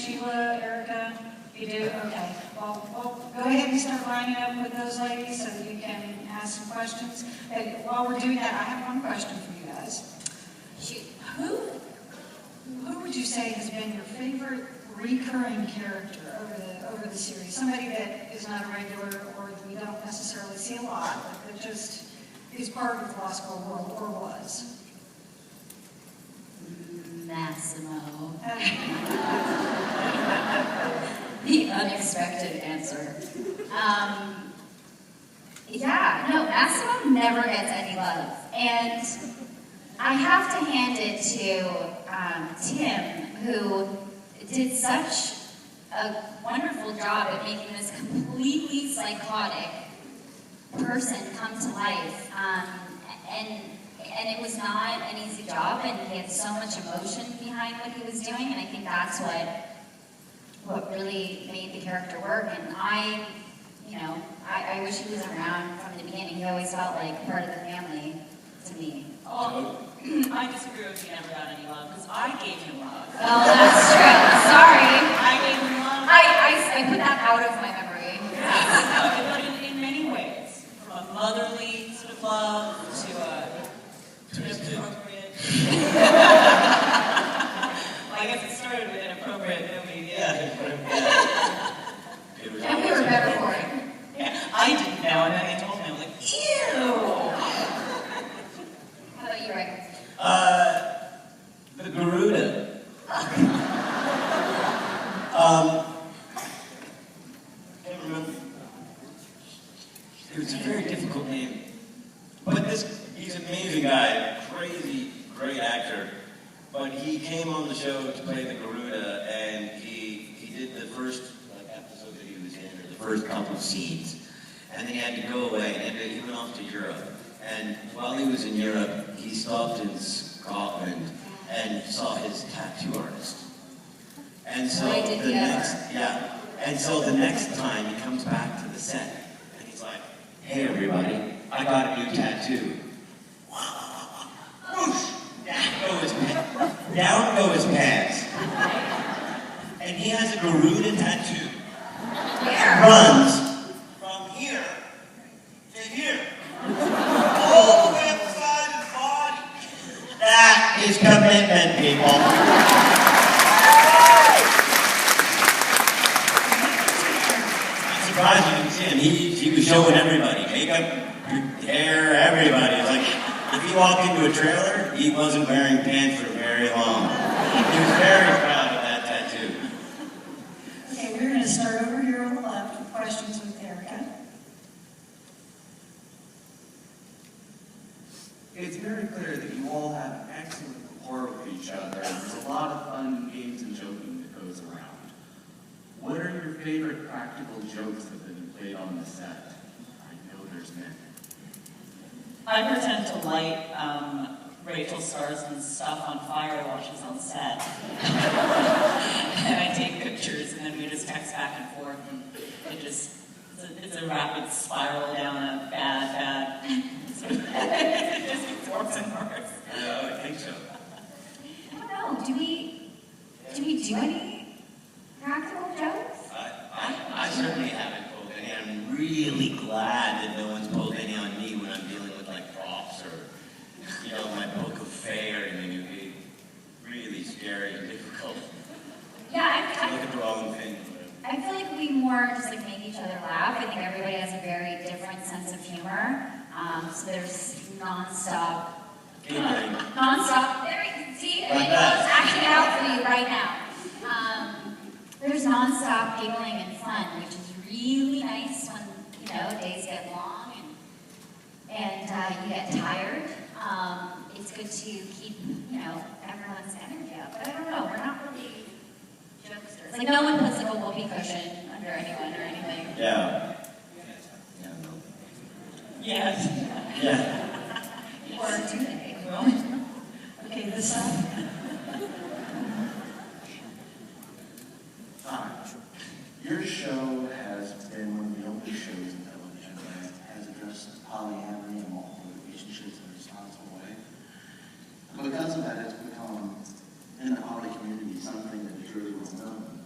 Sheila, Erica? You do? Okay. Well, go ahead and start lining up with those ladies so that you can ask some questions. But while we're doing that, I have one question for you guys. Who would you say has been your favorite recurring character over the series? Somebody that is not a regular or that we don't necessarily see a lot, but that just is part of the law school world or was? Massimo. The unexpected answer. Yeah, no, Massimo never gets any love. And I have to hand it to Tim, who did such a wonderful job at making this completely psychotic person come to life. And it was not an easy job, and he had so much emotion behind what he was doing, and I think that's what really made the character work. And I wish he was around from the beginning. He always felt like part of the family to me. Oh, I disagree with you, never got any love, because I gave him love. Oh, that's true. Sorry. I gave him love. I put that out of my memory. Yeah, but in many ways. From a motherly sort of love to inappropriate. Well, I guess it started with inappropriate, then we And we were better for it. Yeah, I didn't know, and then they told me, I was like, ew! How about you, Rick? The Garuda. Can't remember. It was a very difficult name. But he's an amazing guy, crazy, great actor. But he came on the show to play the Garuda, and he did the first episode that he was in, or the first couple of scenes. And then he had to go away, and he went off to Europe. And while he was in Europe, he stopped in Scotland and saw his tattoo artist. And so the next time he comes back to the set, and he's like, "Hey everybody, I got a new tattoo." Whoosh! Down go his pants. And he has a Garuda tattoo. Where? Runs from here to here. All the way up the side of his body. That is commitment, people. I'm surprised you didn't see him. He was showing everybody. Makeup, hair, everybody. It's like, if you walk into a trailer, he wasn't wearing pants for very long. He was very proud of that tattoo. Okay, we're going to start over here on the left with questions with Erica. It's very clear that you all have excellent rapport with each other, and there's a lot of fun games and joking that goes around. What are your favorite practical jokes that have been played on the set? I know there's many. I pretend to light Rachel Starson's stuff on fire while she's on set. And I take pictures, and then we just text back and forth, and it's a rapid spiral down a bad it just gets worse and worse. Yeah, I think so. I don't know. Do we do any practical jokes? I certainly haven't pulled any. I'm really glad that no one's pulled any on me when I'm dealing with like props or, my book of fare. I mean, it'd be really scary and difficult. Yeah, To look at the wrong thing. I feel like we more just like make each other laugh. I think everybody has a very different sense of humor. So there's nonstop. Giggling. Nonstop. See, Like it's that. acting out for you right now. There's nonstop giggling and fun, which is really nice when days get long and you get tired. It's good to keep everyone's energy up. But I don't know. We're not really jokesters. Like no one puts like a whoopee cushion under anyone or anything. Yeah. Yes. Yeah. Or do they? Okay, this side. Your show has been one of the only shows in television that has addressed polyamory and multiple relationships in a responsible way. And because of that, it's become, in the poly community, something that is really well known.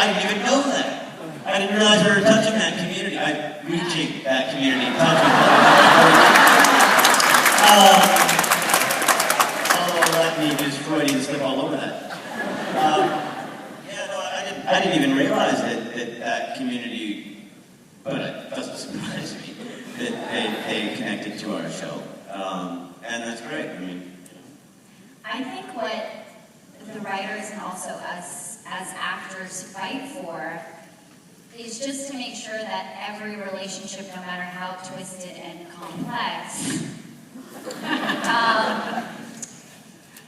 I didn't even know that. I didn't realize we were touching that community. Reaching that community, touching oh, let me just Freudian slip all over that. Yeah, no, I didn't even realize that community, but it doesn't surprise me that they connected to our show. And that's great. I mean, I think what the writers and also us as actors fight for is just to make sure that every relationship, no matter how twisted and complex,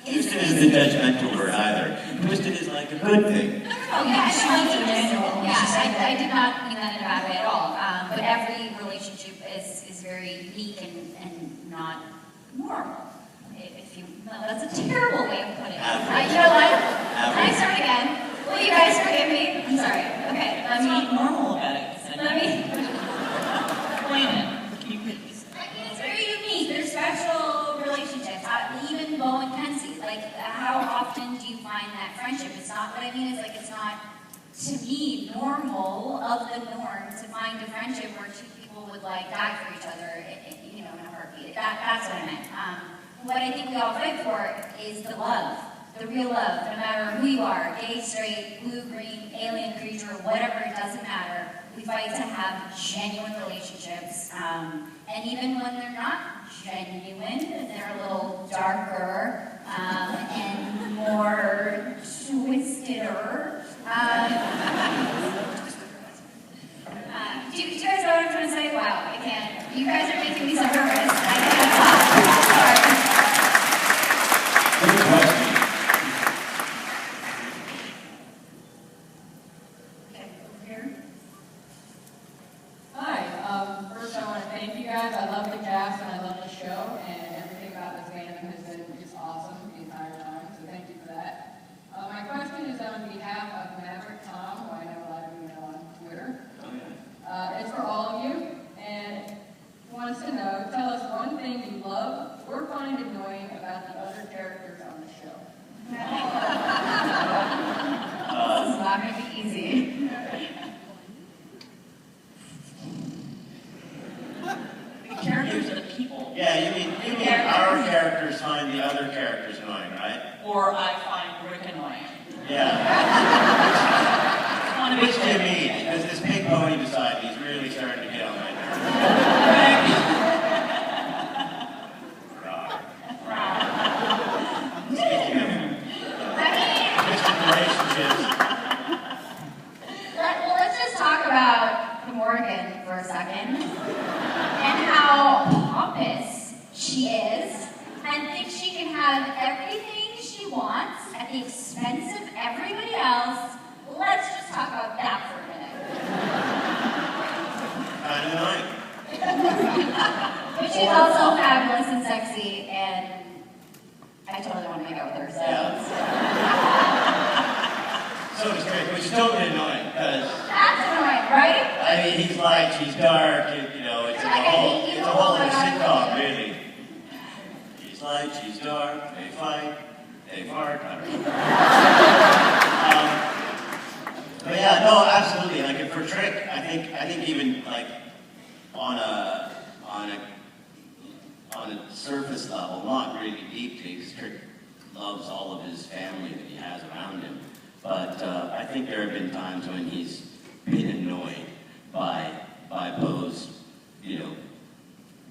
twisted isn't a judgmental word either. Twisted is like a good thing. No, yeah, I did not mean that in a bad way at all. But every relationship is very unique and not normal. If you, no, that's a terrible way of putting it. You know what? Can I start again? Will you guys forgive me? I'm sorry. Okay. That's not normal about it. Let me. Explain it. I mean, it's very unique. They're special relationships. Even Bo and Kenzie. Like, how often do you find that friendship? It's not, what I mean is, like, it's not, to me, normal of the norm to find a friendship where two people would, like, die for each other, you know, in a heartbeat. That's what I meant. What I think we all fight for is the love. The real love, no matter who you are, gay, straight, blue, green, alien creature, whatever, it doesn't matter. We fight to have genuine relationships. And even when they're not genuine, they're a little darker and more twisteder. Do you guys know what I'm trying to say? Wow, I can't. You guys are making me so nervous. I can't talk. Good question. Okay, over here. Hi, first I want to thank you guys. I love the cast and I love the show, and everything about this fandom has been just awesome the entire time, so thank you for that. My question is on behalf of Maverick Tom, who I know a lot of you know on Twitter. It's for all of you, and wants to know, tell us one thing you love or find annoying about the other characters on the show. This is not going to be easy. The characters are the people. Yeah, you mean our characters find the other characters annoying, right? Or I find Rick annoying. Yeah. Want to Which be do you clear. mean? Because this big pony beside me is really starting to get on my nerves. Speaking of distant relationships, Let's just talk about Morgan for a second and how pompous she is and thinks she can have everything she wants at the expense of everybody else. Let's just talk about that for a minute. kind of annoying. But she's also fabulous and sexy, and I totally want to make out with her. So. Yeah. So it's great, which is totally annoying, because, That's annoying, right? I mean, he's light, she's dark, it's a whole sitcom, really. He's light, she's dark, they fight, they fart, I don't know. But yeah, no, absolutely, like, for Trick, I think even, like, on a surface level, not really deeply, because Trick loves all of his family that he has around him. But I think there have been times when he's been annoyed by Bo's,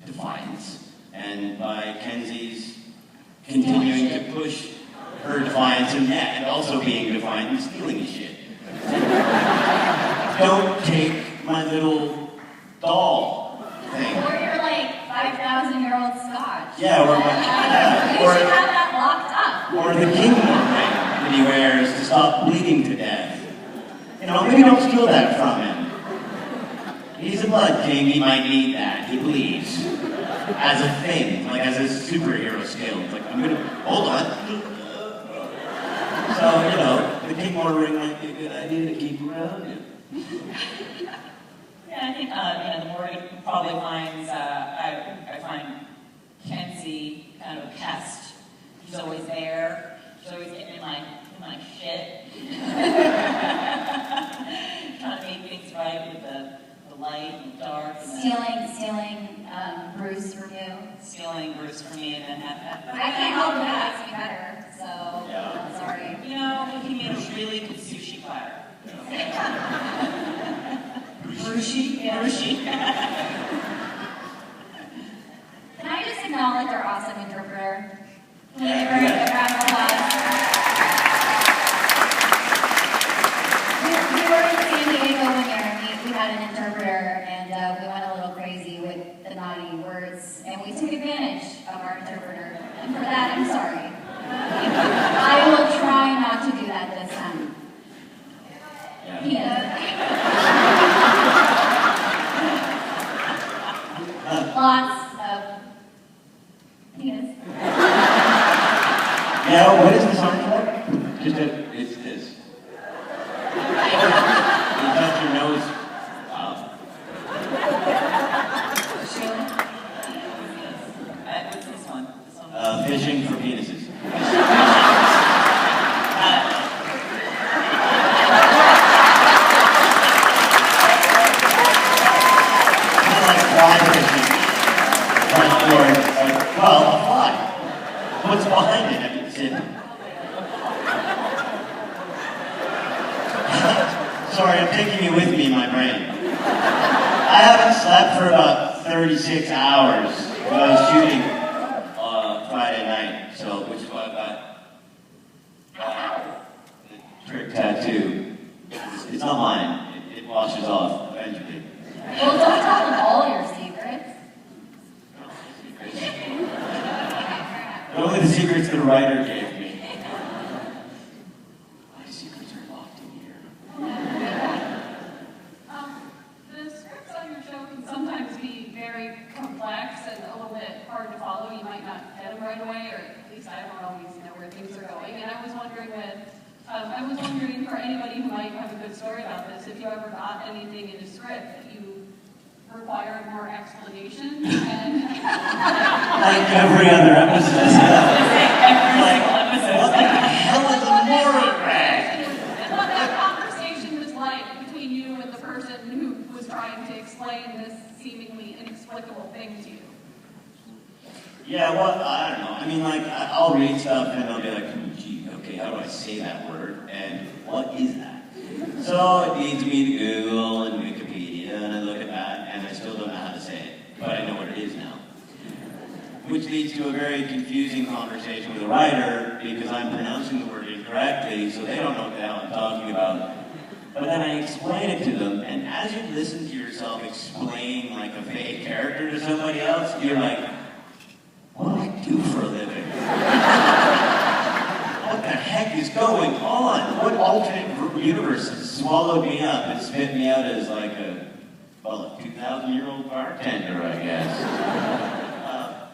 defiance, and by Kenzie's continuing to push her defiance, and also being defiant and stealing his shit. Don't take my little doll thing. Or your, like, 5,000-year-old scotch. Yeah, or You should have that locked up. or the king ring that he wears to stop bleeding to death. Maybe don't steal that from him. He's a blood king, he might need that, he believes. As a thing, like as a superhero skill. It's like, I'm gonna, hold on. So, the king ring might be a good idea to keep around him. Yeah, I think, the more it probably finds, I find Kenzie kind of a pest. She's always there. She's always getting in my shit. stealing Bruce from you. Stealing Bruce from me and then But I can't help it, it makes me better, so Yeah. I'm sorry. You know, he made a really good sushi platter. Brucey? Sushi. Can I just acknowledge our awesome interpreter? Can we give her a round of applause? We were in San Diego one year, and we had an interpreter, and we went a little crazy with the naughty words, and we took advantage of our interpreter. And for that, I'm sorry. I will try not to do that this time. Penis. Lots of penis. Yeah, what is the song for? Just it's this. You touch your nose. What's this one? This one? Fishing for penises. Kind of like fly fishing. Well, a fly. What's behind it? I mean, it's in. Sorry, I'm taking you with me in my brain. I haven't slept for about 36 hours. I was shooting Friday night, which is why I got the trick tattoo. It's not mine. It washes off eventually. Well, don't tell them all your secrets. But only the secrets the writer gave me. My secrets are locked in here. The scripts on your show can sometimes be very complex and a little bit hard to follow. You might not get them right away, or at least I don't always know where things are going. And I was wondering for anybody who might have a good story about this, if you ever got anything in a script that you required more explanation. And Like every other episode. What the hell is a moral drag? And what that conversation was like between you and the person who was trying to explain this seemingly inexplicable thing to you. Yeah, well, I don't know. I mean, like, I'll read stuff and I'll be like, gee, okay, how do I say that word? And what is that? So it leads me to Google and Wikipedia, and I look at that, and I still don't know how to say it, but I know what it is now. Which leads to a very confusing conversation with the writer, because I'm pronouncing the word incorrectly, so they don't know what the hell I'm talking about. But then I explain it to them, and as you listen to yourself explain like a fake character to somebody else, you're like, what do I do for a living? What the heck is going on? What alternate universe has swallowed me up and spit me out as like a 2,000-year-old bartender, I guess.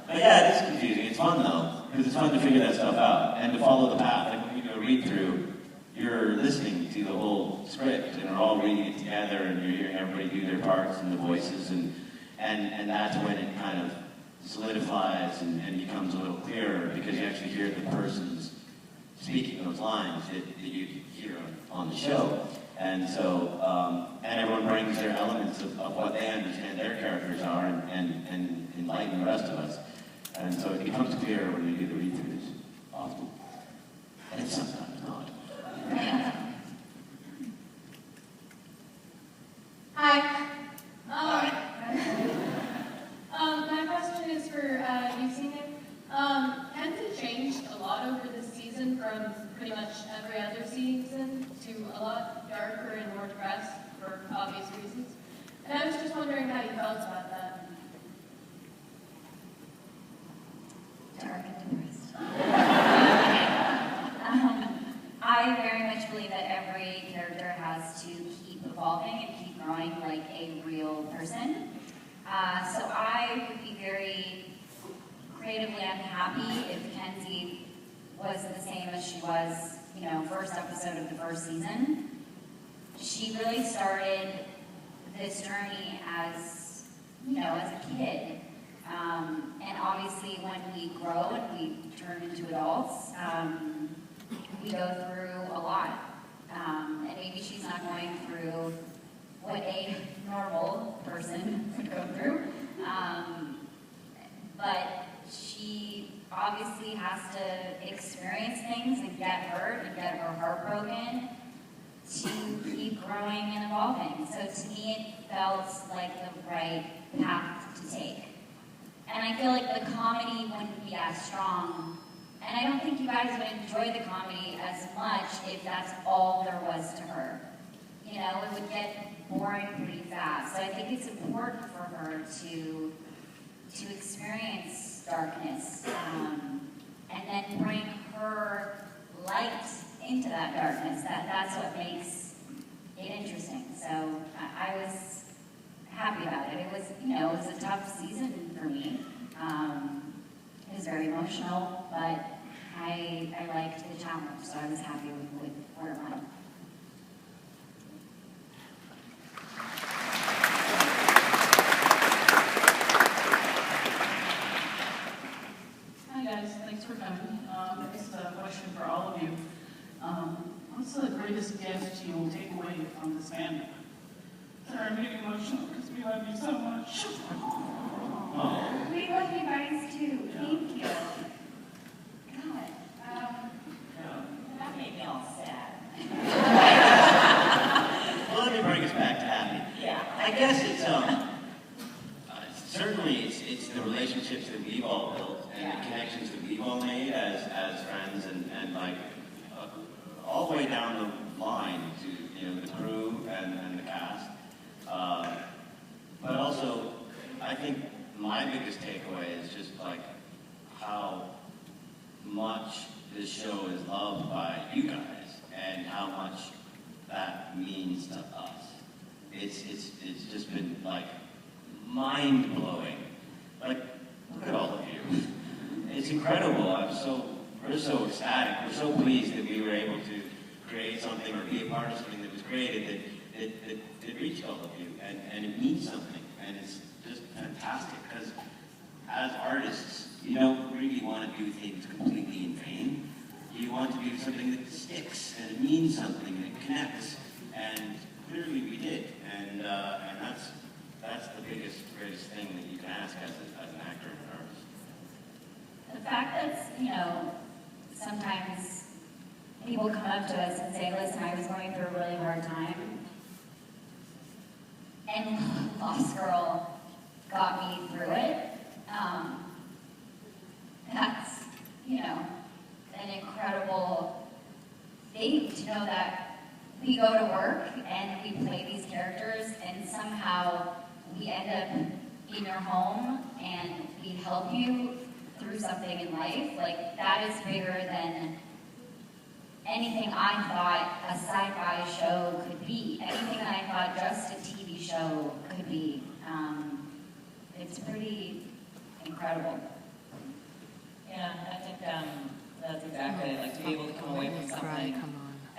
But yeah, it is confusing. It's fun though, because it's fun to figure that stuff out and to follow the path. Like when you do a read-through, you're listening to the whole script and are all reading it together, and you're hearing everybody do their parts and the voices, and that's when it kind of solidifies and becomes a little clearer, because you actually hear the person's speaking those lines that you hear on the show. And so, and everyone brings their elements of what they understand their characters are and enlighten the rest of us. And so it becomes clearer when we do the read-throughs, often. And sometimes not. Hi. Hi. My question is for you've seen it. Has it changed a lot over this season from pretty much every other season to a lot darker and more depressed for obvious reasons? And I was just wondering how you felt about that. Dark and depressed. I very much believe that every character has to keep evolving and keep growing like a real person. So I would be very creatively unhappy if Kenzie was the same as she was, first episode of the first season. She really started this journey as a kid. And obviously when we grow and we turn into adults, we go through a lot. And maybe she's not going through what a normal person would go through. But she obviously has to experience things and get hurt and get her heart broken to keep growing and evolving. So to me, it felt like the right path to take. And I feel like the comedy wouldn't be as strong. And I don't think you guys would enjoy the comedy as much if that's all there was to her. You know, it would get boring pretty fast. So I think it's important for her to experience darkness and then bring her light into that darkness. That's what makes it interesting. So I was happy about it. It was, you know, it was a tough season for me. It was very emotional, but I liked the challenge, so I was happy with where it went. Hi guys, thanks for coming. This is a question for all of you. What's the greatest gift you will take away from this family? Sorry, I'm getting emotional because we love you so much. We love you guys too. Thank you. God. That made me all sad. Well, let me bring us back to happy. Yeah. I guess it's certainly it's the relationships that we've all built and the connections that we've all made as friends and like all the way down the line to the crew and the cast. But also, I think my biggest takeaway is just like how much this show is loved by you guys and how much that means to us. It's just been like mind-blowing. Like, look at all of you. It's incredible. We're so ecstatic. We're so pleased that we were able to create something or be a part of something that was created that reached all of you. And it means something. And it's just fantastic because as artists, you don't really want to do things completely in vain. You want to do something that sticks and it means something, that connects. And clearly we did. And that's the greatest thing that you can ask as an actor and an artist. The fact that, sometimes people come up to us and say, listen, I was going through a really hard time. And Lost Girl got me through it. That's, an incredible thing to know that we go to work and we play these characters and somehow we end up in your home and we help you through something in life. Like, that is bigger than anything I thought a sci-fi show could be, anything I thought just a TV show could be. It's pretty incredible. Yeah, I think that's exactly it. Like, to be able to come away from something.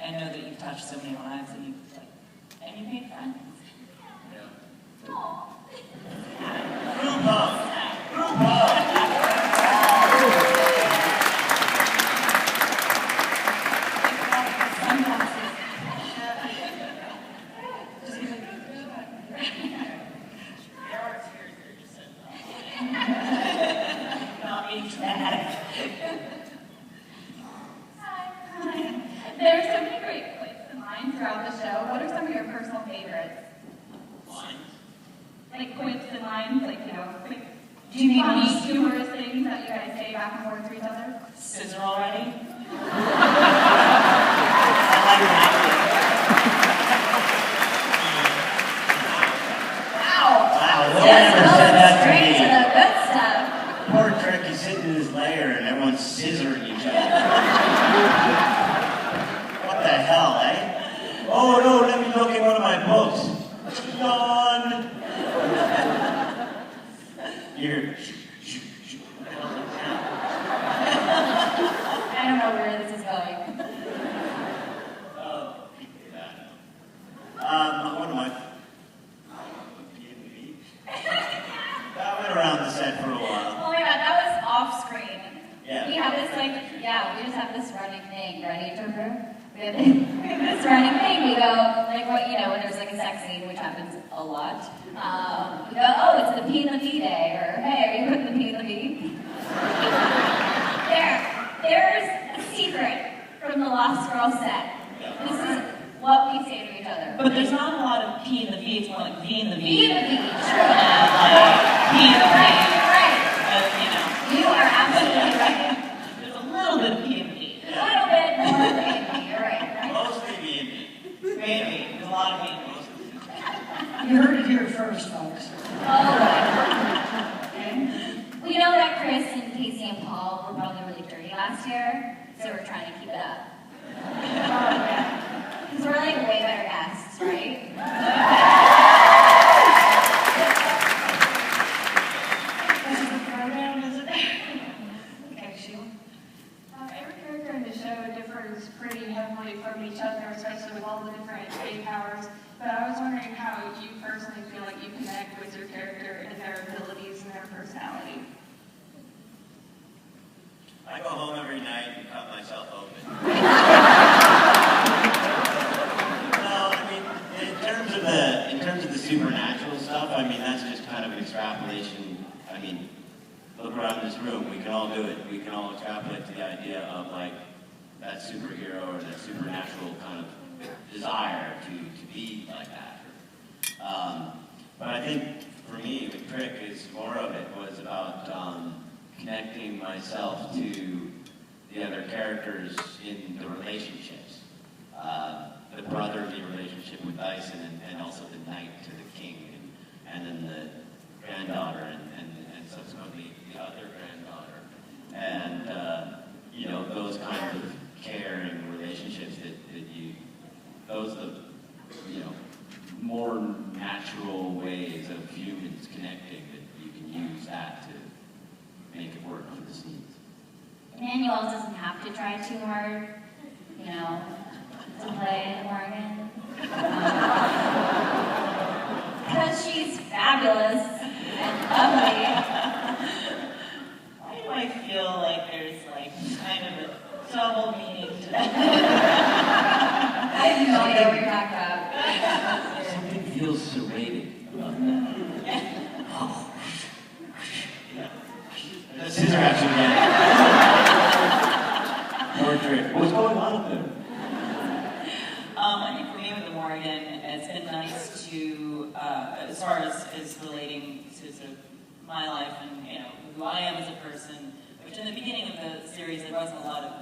I know that you've touched so many lives and you made friends. Yeah. Aww. Group hug! Group hug! There's so many great quotes and lines throughout the show. What are some of your personal favorites? Lines? Like quotes and lines, quick. Do you mean funny, me? humorous things that you guys say back and forth to each other? Scissor already? I like that. Wow, no one ever said that to Straight to me. the good stuff. Poor Turkey's sitting in his lair and everyone's scissoring each other. What the hell, eh? Oh no, let me look at one of my books. Yawn. Here. I don't know where this is going. One of my... That went around the set for a while. Oh my god, that was off screen. Yeah. We have this we just have this running thing, ready, Interpreter? We have this running thing. We go, like what, when there's like a sex scene, which happens a lot, we go, oh, it's the P and the V day, or hey, are you putting the P and the V? There's a secret from the Lost Girls set. This is what we say to each other. But there's not a lot of P in the V, it's more like V in the V. P and the V, true. P in the V. Right. You are absolutely right. There's a little bit of P in the V. A little bit more of P and the V, you're right. Mostly me and me. Maybe. There's a lot of me. You heard it here first, folks. We know that Chris and Casey and Paul were probably really dirty last year, so we're trying to keep it up. Because we're like way better guests, right? This is the program, is it? Okay, Sheila. Every character in the show differs pretty heavily from each other, especially with all the different A powers. But I was wondering how you personally feel like you connect with your character and their abilities and their personality. I go home every night and cut myself open. No, I mean, in terms of the supernatural stuff, I mean, that's just kind of an extrapolation. I mean, look around this room, we can all do it. We can all extrapolate to the idea of like that superhero or that supernatural kind of desire to be like that. But I think for me, with Trick, is more of it was about connecting myself to the other characters in the relationships. The brotherly relationship with Dyson and also the knight to the king and then the granddaughter and subsequently the other granddaughter. And, those kinds of caring relationships that those are the, more natural ways of humans connecting that you can use that to make it work for the scenes. Emmanuel doesn't have to try too hard, to play Morgan. Because she's fabulous and lovely. Why do I feel like there's like kind of a double meaning to that? I have no idea what you're talking about. Something feels serrated about that. The scissor action again. Portrait. What's going on up there? I think for me with the Morgan, it's been nice to, as far as relating to sort of my life and who I am as a person, which in the beginning of the series there wasn't a lot of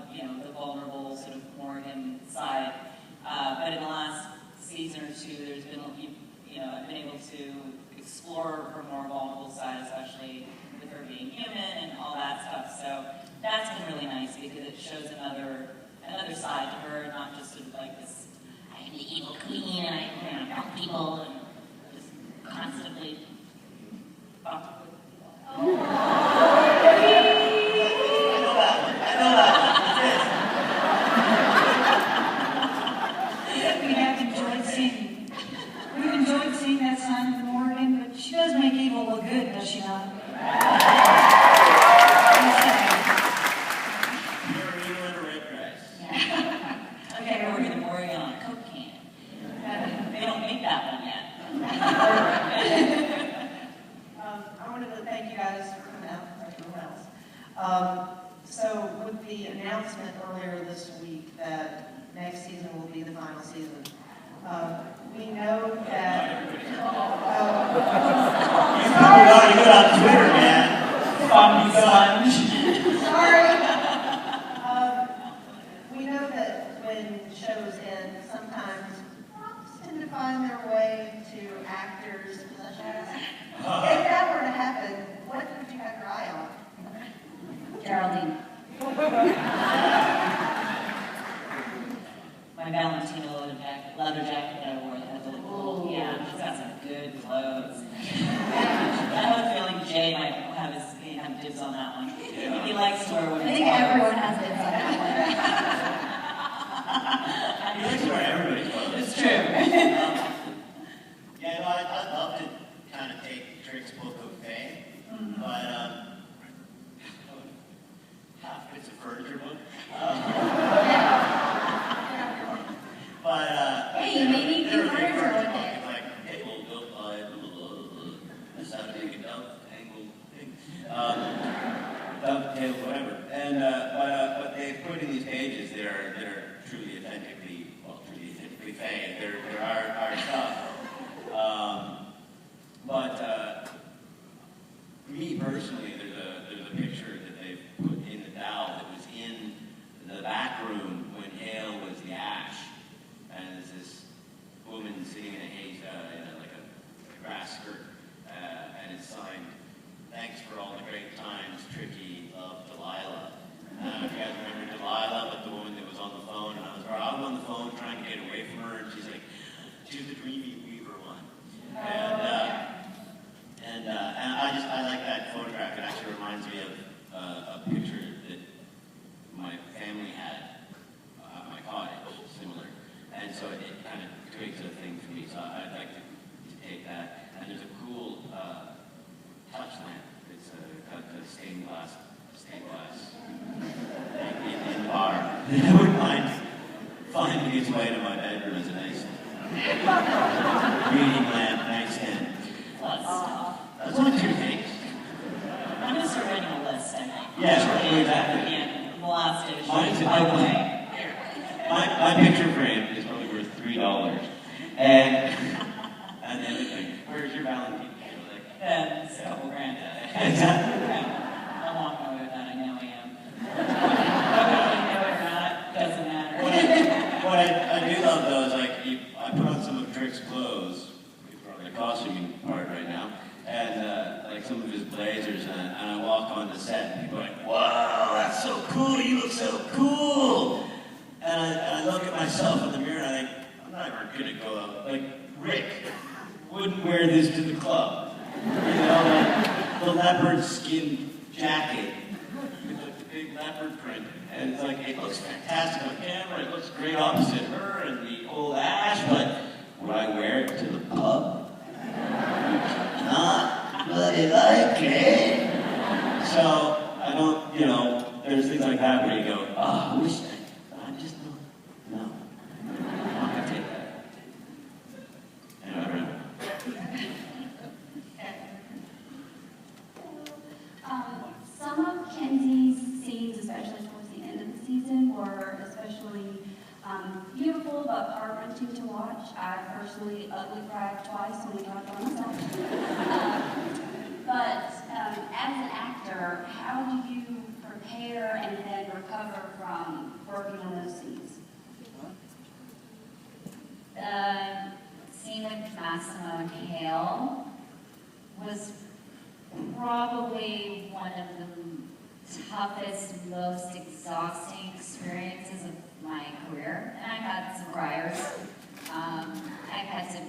the vulnerable sort of Morgan side, but in the last season or two there's been I've been able to explore her more vulnerable side, especially with her being human and all that stuff. So that's been really nice because it shows another side to her, not just sort of like this, I'm the evil queen and I help people and just constantly fuck with people. I know that. We've enjoyed seeing that side of the Morgan, but she does make evil look good, does she not? You're evil in a red dress. Okay, we're going to Morgan on a Coke can. They don't make that one yet. I wanted to thank you guys for coming out like everyone else. So with the announcement earlier this week that next season will be the final season, we know that... You probably got to get on Twitter, man. Funny sponge. Sorry. We know that when shows end, sometimes props tend to find their way to actors' possessions. If that were to happen, what would you have your eye on? Geraldine. My Valentino leather jacket that I wore that had the little, she's got some good clothes. I have a feeling Jay might have dibs on that one. He likes to wear women's I think clothes. everyone has dibs on that You like to wear everybody's clothes. It's true. Yeah, no, I'd love to kind of take Trick's book of fame, but it's a furniture book. Hey, maybe you can sitting in a haze, like a grass skirt, and it's signed, "Thanks for all the great times, Tricky, love, Delilah." I don't know if you guys remember Delilah, but the woman that was on the phone, and I was on the phone trying to get away from her, and she's like, she's the Dreamy Weaver one. And I like that photograph. It actually reminds me of a picture that my family had at my cottage, similar. And so it kind of creates a thing for me. So I'd like to take that. And there's a cool touch lamp. It's got the stained glass in the bar. I wouldn't mind finding its way to my bedroom as a nice reading lamp, nightstand. That's only 2 things. I'm going to start writing a list, I think. Yeah, exactly. And the last issue. Mine's By the way. My picture frame is probably worth $3. And the other thing, where's your Valentine? It's a couple grand. Exactly. I'm walking away with that, I know I am. Whether you know it or not, doesn't matter. What I do love though is like, I put on some of Trick's clothes, we're on the costuming part right now, and like some of his blazers, and I walk on the set, and people are like, "Wow, that's so cool, you look so cool!" And I look at myself in the mirror, and I think, I'm not ever gonna go out, like, Rick wouldn't wear this to the club. You know, like the leopard skin jacket with the big leopard print. And it's like, it looks fantastic on camera, it looks great opposite her and the old Ash, but would I wear it to the pub? Not bloody likely. So, I don't, you know, there's things like that where you go, I wish I just, no. I'm not gonna take that. Anyway, some of Kenzie's scenes, especially towards the end of the season, were especially beautiful but heart-wrenching to watch. I personally ugly cried twice when we talked on myself. But as an actor, how do you prepare and then recover from working on those scenes? The scene with Massimo and Hale was probably one of the toughest, most exhausting experiences of my career. And I've had some criers. I've had to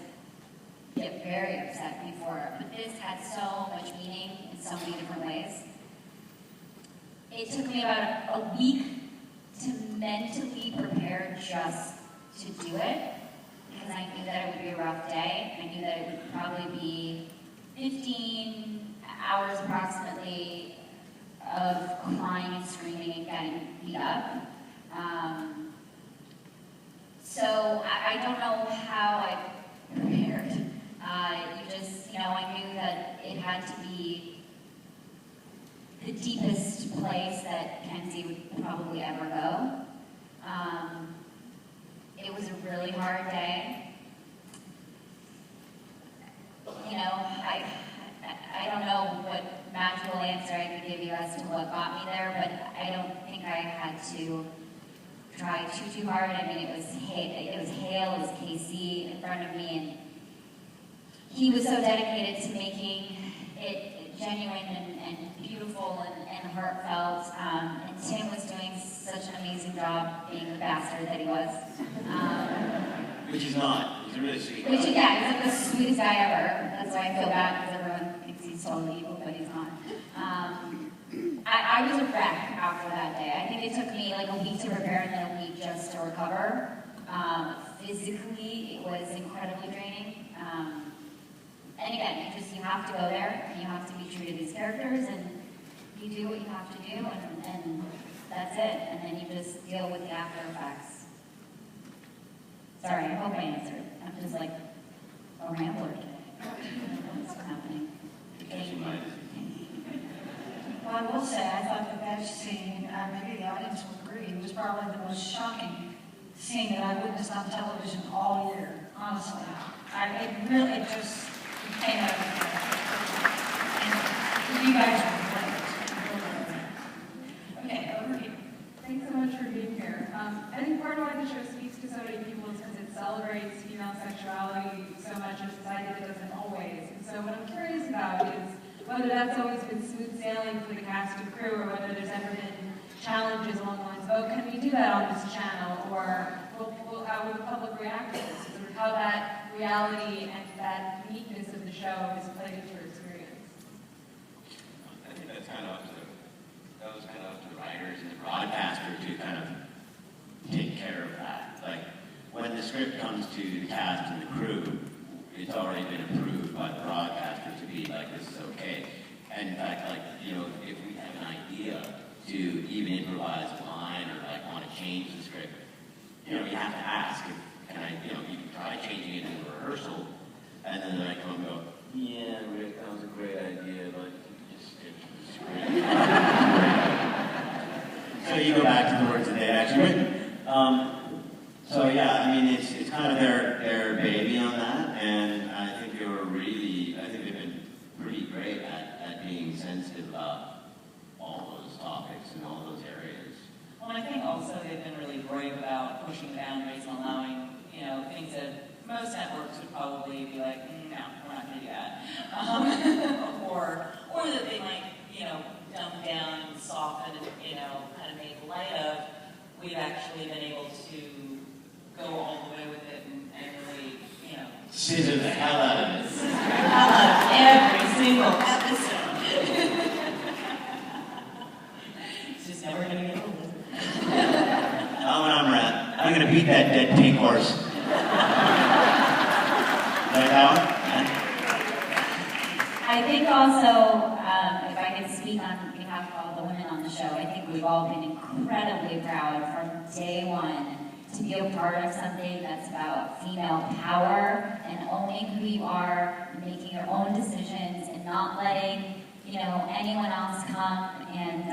get very upset before, but this had so much meaning in so many different ways. It took me about a week to mentally prepare just to do it, because I knew that it would be a rough day. I knew that it would probably be 15 hours approximately of crying and screaming and getting beat up. So I don't know how I prepared. I knew that it had to be the deepest place that Kenzie would probably ever go. It was a really hard day. I don't know what magical answer I could give you as to what got me there, but I don't think I had to try too hard. I mean, it was Hale, it was Casey in front of me, and he was so dedicated to making it genuine and beautiful and heartfelt. And Tim was doing such an amazing job being the bastard that he was. which he's not. He's a really sweet guy. He's like the sweetest guy ever. That's why I feel bad, because everyone thinks he's totally evil, but he's not. I was a wreck after that day. I think it took me like a week to prepare and then a week just to recover. Physically, it was incredibly draining. And again, you have to go there, and you have to be true to these characters, and you do what you have to do, and that's it. And then you just deal with the after effects. Sorry, I hope I answered. I'm just like a rambler today. What's happening? Well, I will say, I thought that scene, maybe the audience will agree, was probably the most shocking scene that I witnessed on television all year, honestly. It just came out of nowhere. And you guys were great. Okay, over here. Thanks so much for being here. I think part of why the show speaks to so many people is because it celebrates female sexuality sexuality so much in society that doesn't always. And so what I'm curious about is whether that's always been smooth sailing for the cast and crew, or whether there's ever been challenges along the lines of, oh, can we do that on this channel? Or how will the public react to this? Sort of how that reality and that uniqueness of the show is played into your experience. I think that's kind of that was kind of up to the writers and the broadcaster to kind of take care of that. Like, when the script comes to the cast and the crew, it's already been approved by the broadcaster to be like, this is okay. And in fact, like, you know, if we have an idea to even improvise a line or like want to change the script, you know, you have to ask, can I, you know, you can try changing it in a rehearsal, and then I come and go, yeah, Rick, that was a great idea, but you can just stick to the script. So you go back to the words that they actually written. So yeah, I mean, it's kind of their baby on that, and I think they've been pretty great at being sensitive about all those topics and all those areas. Well, and I think also they've been really brave about pushing boundaries and allowing, you know, things that most networks would probably be like, no, we're not going to do that. or that they might, you know, dumb down and soften and, you know, kind of make light of. We've actually been able to go all the way with it and really, you know, Scissor the hell out of it. scissor the hell out of every single episode. It's just never going to get old. Not when I'm around. I'm going to beat that dead pink horse. Like that one? I think also, if I could speak on behalf of all the women on the show, I think we've all been incredibly proud from day one to be a part of something that's about female power and owning who you are, making your own decisions, and not letting, you know, anyone else come and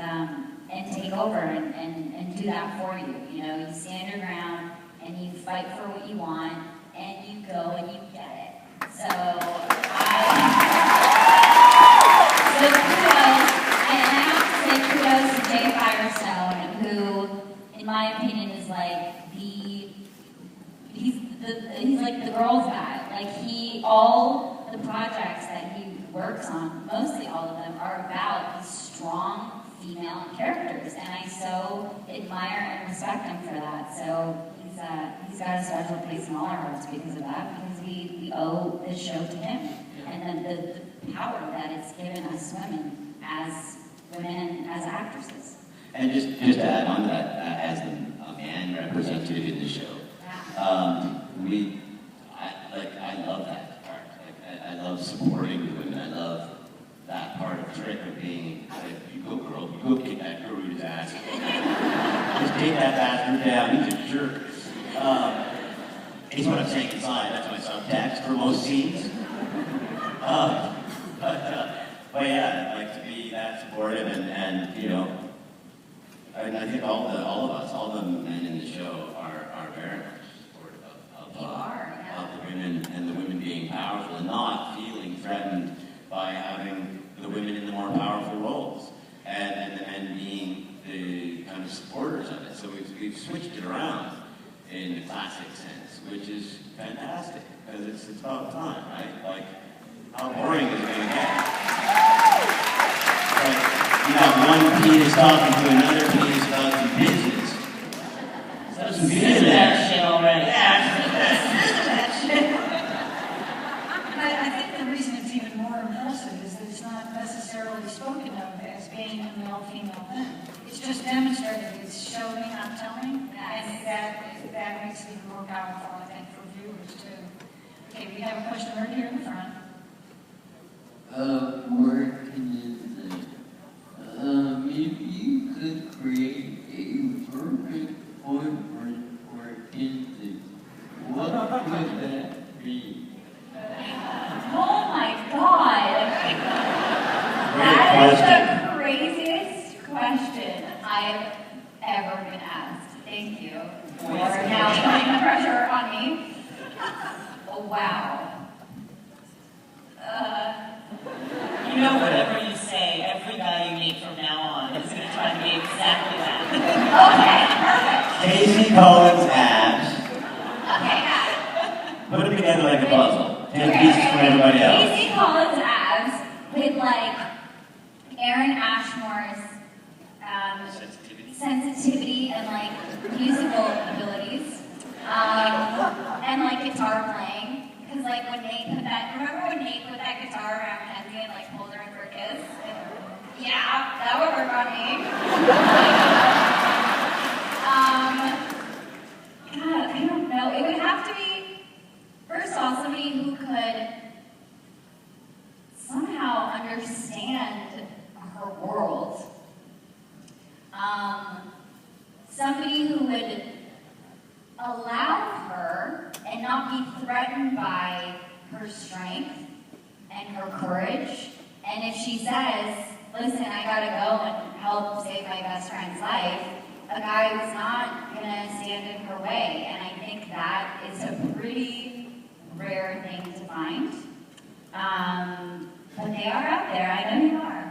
take over and do that for you. You know, you stand your ground and you fight for what you want, and you go and you get it. So kudos to Jay Firestone, who, in my opinion, is like he's like the girls guy. Like all the projects that he works on, mostly all of them, are about these strong female characters, and I so admire and respect him for that. So he's got a special place in all our hearts because of that, because we owe this show to him, and the power that it's given us women as actresses. And just to add on to that, as a man represented in the show, I love that part. Like, I love supporting the women. I love that part of Trick of being, like, you go girl, you go kick that Garuda's ass. Just take that bastard down, he's a jerk. It's what I'm saying inside, that's my subtext for most scenes. But yeah, I'd like to be that supportive and you know, and I think all of us, all the men in the show are very much supportive of the women and the women being powerful and not feeling threatened by having the women in the more powerful roles and the men being the kind of supporters of it. So we've switched it around in the classic sense, which is fantastic because it's about time, right? Like, how boring is it going to get? Like, you got one penis talking to another penis about some business. So some good in that shit already. I think the reason it's even more impressive is that it's not necessarily spoken of as being a male-female thing. It's just demonstrated. It's showing, not telling, and that makes it even more powerful, I think, for viewers too. Okay, we have a question right here in the front. If you could create a perfect boyfriend for infants, what would that be? Oh my God! That is the craziest question I've ever been asked. Thank you for now putting the pressure on me. Oh, wow. You know, whatever you say, every guy you meet from now on is going to try to be exactly that. Okay, perfect. Casey Collins abs. Okay, Put them together like like a puzzle. 10 pieces for everybody else. Casey Collins' abs with like Aaron Ashmore's sensitivity and like musical abilities, and like guitar playing. Because like when Nate put that, remember when Nate put that guitar around Kenzie and like pulled her in for a kiss? Yeah, that would work on me. God, I don't know. It would have to be, first of all, somebody who could somehow understand her world. Somebody who would allow her and not be threatened by her strength and her courage. And if she says, listen, I gotta go and help save my best friend's life, a guy who's not gonna stand in her way. And I think that is a pretty rare thing to find. But they are out there, I know you are.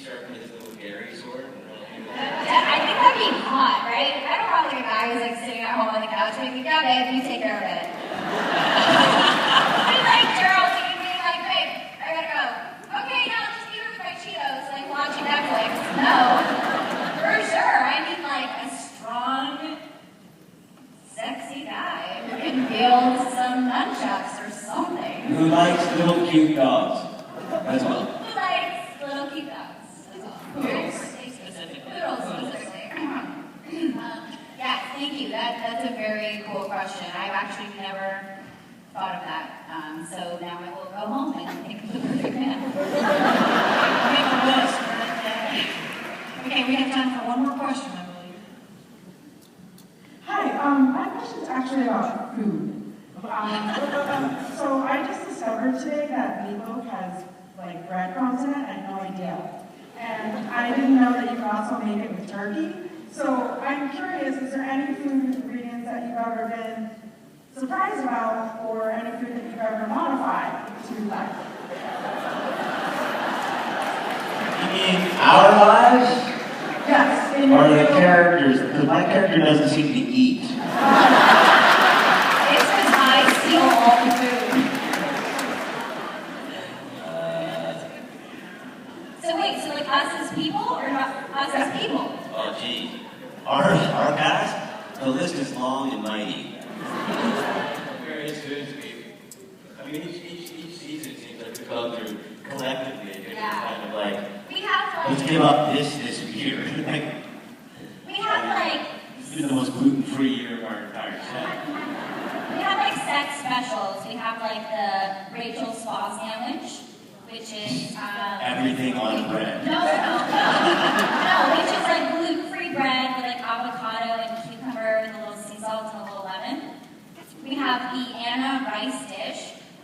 Sharpen his little Gary sword. I think that'd be hot, right? I don't want like a guy who's like sitting at home on the couch being like, yeah, babe, you take care of it. I'd like Gerald being like, babe, I gotta go. Okay, now just eat her fried Cheetos, like watching Netflix. No, for sure. I need like a strong, sexy guy who can build some nunchucks or something. Who likes little cute dogs? That's all. Who likes little cute dogs? Poodles, specifically. Yeah, thank you. That's a very cool question. I've actually never thought of that. So now I will go home and think of the perfect man. Okay, we have time for one more question, I believe. Hi, my question is actually about food. So I just discovered today that meatloaf has like breadcrumbs in it. I had no idea. And I didn't know that you could also make it with turkey. So I'm curious, is there any food ingredients that you've ever been surprised about, or any food that you've ever modified to like? You mean our lives? Yes. In Or the your characters? Because my character doesn't seem to eat. It's because I steal all the food. So wait, so like us as people, or not us as people? Oh, gee. Our cast? The list is long and mighty. Various foods I mean, each season seems like we go through collectively a different kind of like, We have let's like, give up this year. Like, we have like, it's been the most gluten-free year of our entire set. we have like set specials. We have like the Rachel Spa sandwich, which is Everything on bread. No, which is like gluten-free bread with like avocado and cucumber with a little sea salt and a little lemon. We have the Anna rice dish,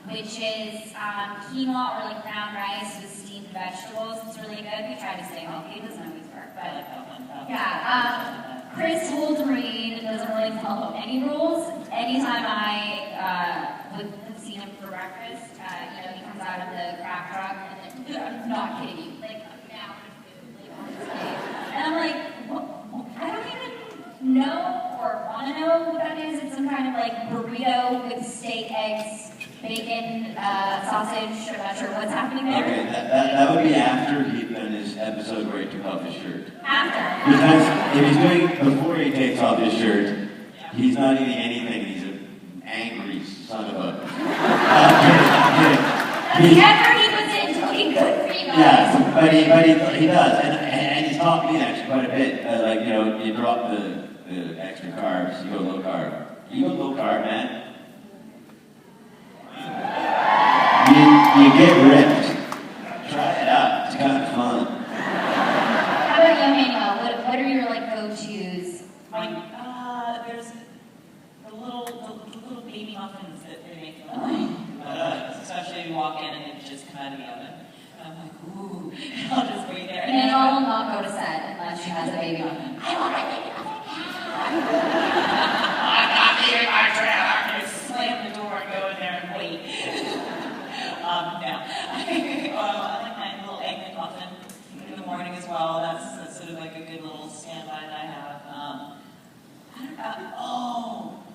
which is quinoa or like brown rice with steamed vegetables. It's really good. We try to stay healthy. It doesn't always work, but yeah. Chris Holdereen doesn't really follow any rules. Anytime I would have seen him for breakfast, he comes out of the craft truck and like, I'm not kidding you, like now and I'm like, I don't even know or want to know what that is. It's some kind of like burrito with steak, eggs, bacon, sausage. I'm not sure what's happening there. Okay, that would be after he'd done his episode where he took off his shirt. After. Because if he's doing before he takes off his shirt, he's not eating anything. He's an angry son of a. Whatever he was in, looking good for you guys. Yeah, but he does, and he's taught me actually quite a bit. You drop the extra carbs, you go low carb. You go low carb, man. You get ripped. Try it out. It's kind of fun. How about you, Manuel? What are your like go-tos? There's the little baby muffins that they make in the line. Especially if you walk in and it just come out of the oven. And I'm like, ooh, I'll just wait there. Manuel will not go to set unless she has a baby muffin. I want a baby muffin. I'm not leaving my trailer. I slam the door and go in there and wait. I like my little egg McMuffin in the morning as well. That's sort of like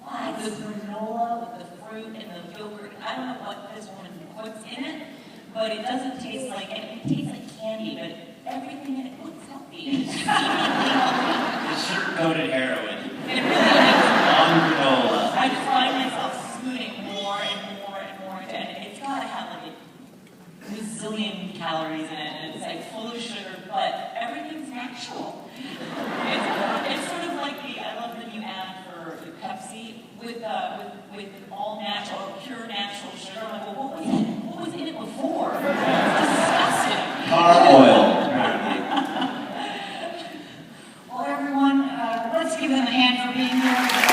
Like the granola with the fruit and the yogurt. I don't know what this woman puts in it, but it doesn't taste like, it tastes like candy, but everything in it looks healthy. It's sugar-coated heroin. It really is. On granola. I just find myself spooning more and more and more into it. And it's got to have like a gazillion calories in it, and it's like full of sugar, but everything's natural. It's sort of like I love the new ad for the Pepsi with all natural, pure natural sugar. I'm like, well, what was in it before? It's disgusting. Car oil, apparently. Well, everyone, let's give them a hand for being here.